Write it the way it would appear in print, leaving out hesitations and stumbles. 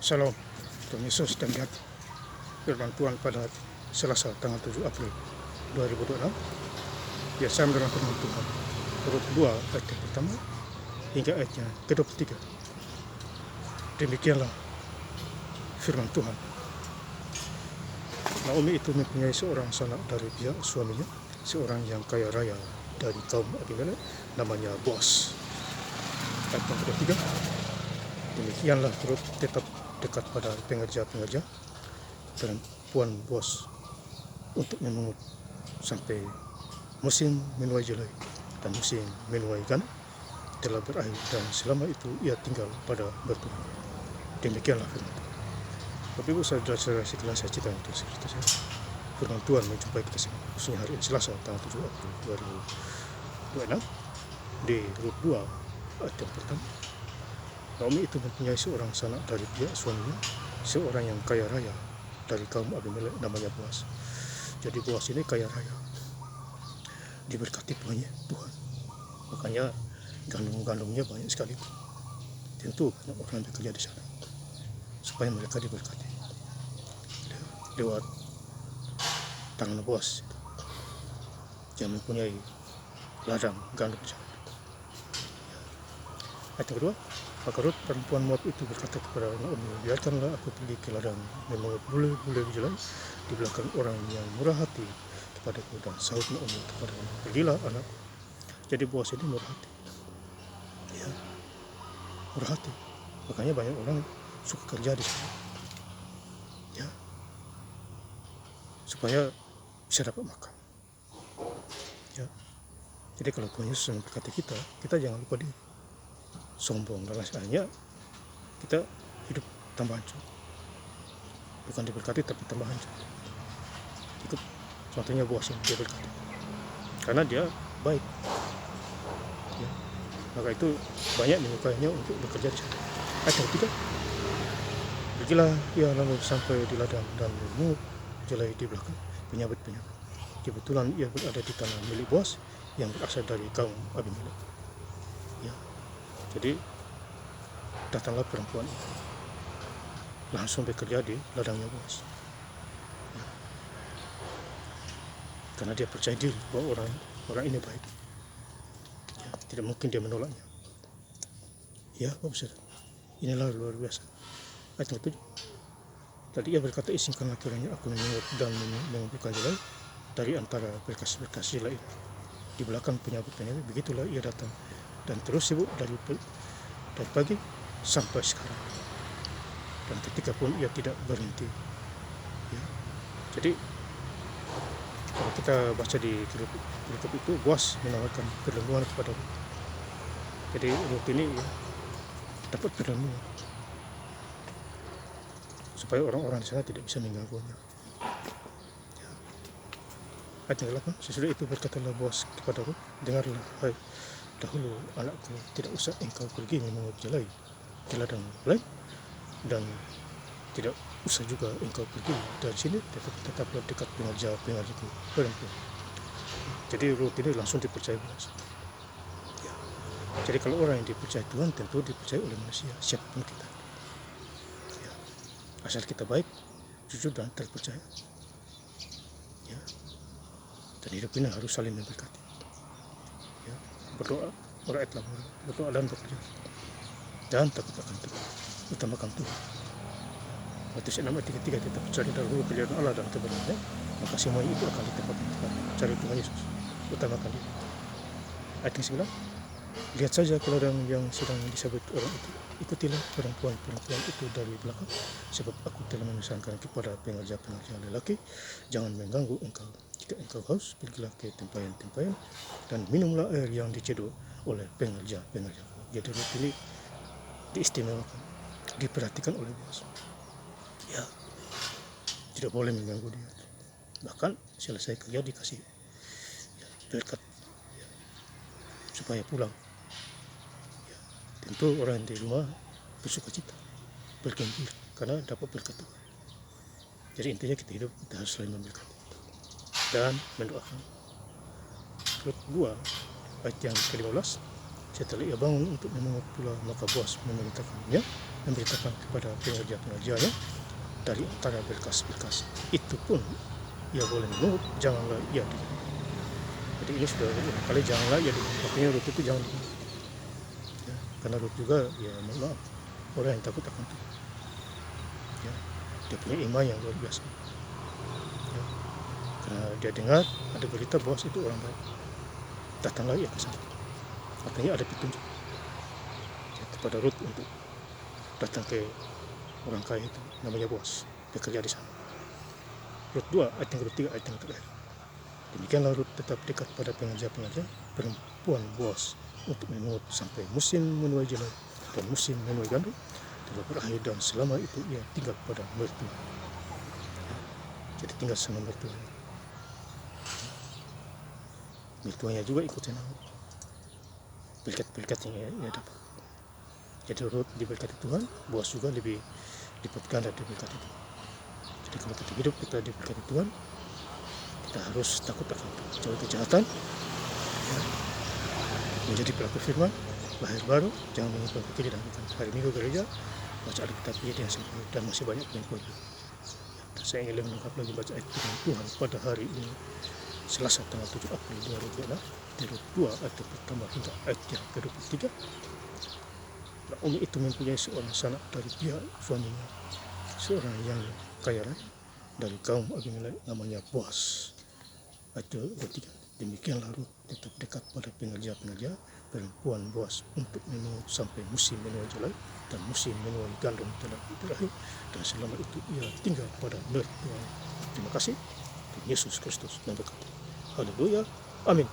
Shalom, Tuhan Yesus dan lihat firman Tuhan pada Selasa tanggal 7 April 2026. Biasa mendengar firman Tuhan Rut 2 ayat yang pertama hingga ayatnya ke-23. Demikianlah firman Tuhan. Naomi itu mempunyai seorang sanak dari pihak suaminya, seorang yang kaya raya dari kaum Abimelek, namanya Boas. Ayat yang ke-23. Demikianlah Rut tetap dekat pada pengerja-pengerja dan puan Boas untuk memungut sampai musim menuai jelai dan musim menuai garam telah berakhir, dan selama itu ia tinggal pada bertumbuh. Demikianlah firman Tuhan. Bapak Ibu saudara-saudara sekalian, saya cita untuk cerita saya. Firman Tuhan menjumpai kita semua, khususnya hari ini Selasa tanggal 7 April 2026 di Rut 2 ayat yang pertama. Naomi itu mempunyai seorang sanak dari pihak suaminya, seorang yang kaya raya dari kaum Abimelek, namanya Boas. Jadi Boas ini kaya raya, diberkati banyak Tuhan, makanya gandum-gandumnya banyak sekali. Tentu banyak orang bekerja di sana supaya mereka diberkati lewat tangan Boas yang mempunyai ladang gandum di sana. Ayat yang kedua, maka Rut perempuan Moab itu berkata kepada Naomi, biarkanlah aku pergi ke ladang memungut bule-bule jelai di belakang orang yang murah hati kepadaku. Dan sahut Naomi kepadanya, pergilah anakku. Jadi Boas ini murah hati, ya, murah hati, makanya banyak orang suka kerja di sana, ya, supaya bisa dapat makan, ya. Jadi kalau Tuhan Yesus memberkati kita, kita jangan lupa diri, sombong dan lain-lainnya, kita hidup tambah hancur. Bukan diberkati tapi tambah hancur. Ikut contohnya Boas yang dia berkati, karena dia baik, ya. Maka itu banyak menyukainya untuk bekerja di sana. Ayat yang ketiga, pergilah ia lalu sampai di ladang dan memungut jelai di belakang penyabit-penyabit. Kebetulan ia berada di tanah milik Boas yang berasal dari kaum Abimelek, ya. Jadi datanglah perempuan itu langsung bekerja di ladangnya Boas, ya. Karena dia percaya diri bahwa orang ini baik, ya, tidak mungkin dia menolaknya, ya. Bapak saudara, inilah luar biasa. Ayat yang 7, tadi ia berkata, izinkanlah kiranya aku memungut dan mengumpulkan jelai dari antara berkas-berkas jelai di belakang penyabit-penyabit. Begitulah ia datang dan terus sibuk dari pagi sampai sekarang, dan ketika pun ia tidak berhenti, ya. Jadi kalau kita baca di kitab itu, Boas menawarkan perlindungan kepada Rut. Jadi Rut ini, ya, dapat perlindungan supaya orang-orang di sana tidak bisa mengganggunya, ya. Ayat yang 8, sesudah itu berkatalah Boas kepada Rut, dengarlah, hai dahulu anakku, tidak usah engkau pergi memungut jelai di ladang lain, dan tidak usah juga engkau pergi dari sini, tetaplah dekat pengerja-pengerjaku perempuan. Jadi Rut ini langsung dipercaya Boas, ya. Jadi kalau orang yang dipercaya Tuhan, tentu dipercaya oleh manusia, siapapun kita, ya. Asal kita baik, jujur dan terpercaya, ya. Dan hidup ini harus saling memberkati, ya. Berdoa, merakyatlah, berdoa dan bekerja, dan takut akan Tuhan, utamakan Tuhan. Matius 6 ayat 33, tetap cari dahulu kerajaan Allah dan kebenarannya, maka semuanya itu akan ditambahkan. Cari Tuhan Yesus, utamakan dia. Ayat yang 9, lihat saja ke ladang yang sedang disabit orang itu, ikutilah perempuan-perempuan itu dari belakang, sebab aku telah memesankan kepada pengerja-pengerja lelaki, jangan mengganggu engkau. Jika engkau haus, pergilah ke tempayan-tempayan dan minumlah air yang diceduh oleh pengerja-pengerja. Jadi Rut ini diistimewakan, diperhatikan oleh Boas, ya. Tidak boleh mengganggu dia, bahkan selesai kerja dikasih, ya, berkat, ya, supaya pulang, ya. Tentu orang di rumah bersuka cita, bergembira karena dapat berkat Tuhan. Jadi intinya kita hidup, kita harus saling memberkati dan mendoakan. Rut 2 ayat yang ke-15, setelah ia bangun untuk memungut pula, maka Boas memerintahkannya, memberitakan kepada pengerja-pengerjanya dari antara berkas-berkas itu pun ia boleh menurut, janganlah ia di. Jadi ini sudah beberapa kali janganlah ia di. Makanya Ruth itu jangan di. Ya, karena Ruth juga ya mohon maaf orang yang takut akan Tuhan. Ya, dia punya iman yang luar biasa. Ya, karena dia dengar ada berita bos itu orang baik, datanglah ia ke sana. Artinya ada petunjuk ya, kepada Ruth untuk datang ke orang kaya itu namanya bos bekerja di sana. Ruth 2 ayat yang ke-3 ayat yang terakhir. Demikianlah Ruth tetap dekat pada pengerja-pengerja perempuan bos untuk menunggu sampai musim menuai jelai dan musim menuai gandum telah berakhir, dan selama itu ia tinggal pada mertua. Jadi tinggal sama mertuanya. Mertuanya juga ikut senang berkat-berkat yang ia dapat. Jadi Ruth diberkati Tuhan, Boas juga lebih lipat ganda diberkati Tuhan. Jadi kalau kita hidup kita diberkati Tuhan, kita harus takut akan jauh kejahatan, ya, menjadi pelaku firman, lahir baru, jangan menyimpang ke kiri dan kanan. Hari Minggu gereja, baca Alkitab dengan sempurna, dan masih banyak poin-poin. Dan saya ingin lengkap lagi baca ayat firman Tuhan pada hari ini, Selasa tanggal 7 April 2026, dari 2 ayat pertama hingga ayat yang ke-23. Naomi itu mempunyai seorang sanak dari pihak suaminya, seorang yang kaya raya dari kaum Abimelek, namanya Boas. Ayat 23. Demikianlah Ruth tetap dekat pada pengerja-pengerja perempuan Boas untuk menunggu sampai musim menuai jelai dan musim menuai gandum telah berakhir, dan selama itu ia tinggal pada mertua. Terima kasih. Yesus Kristus memberkati. Haleluya. Amin.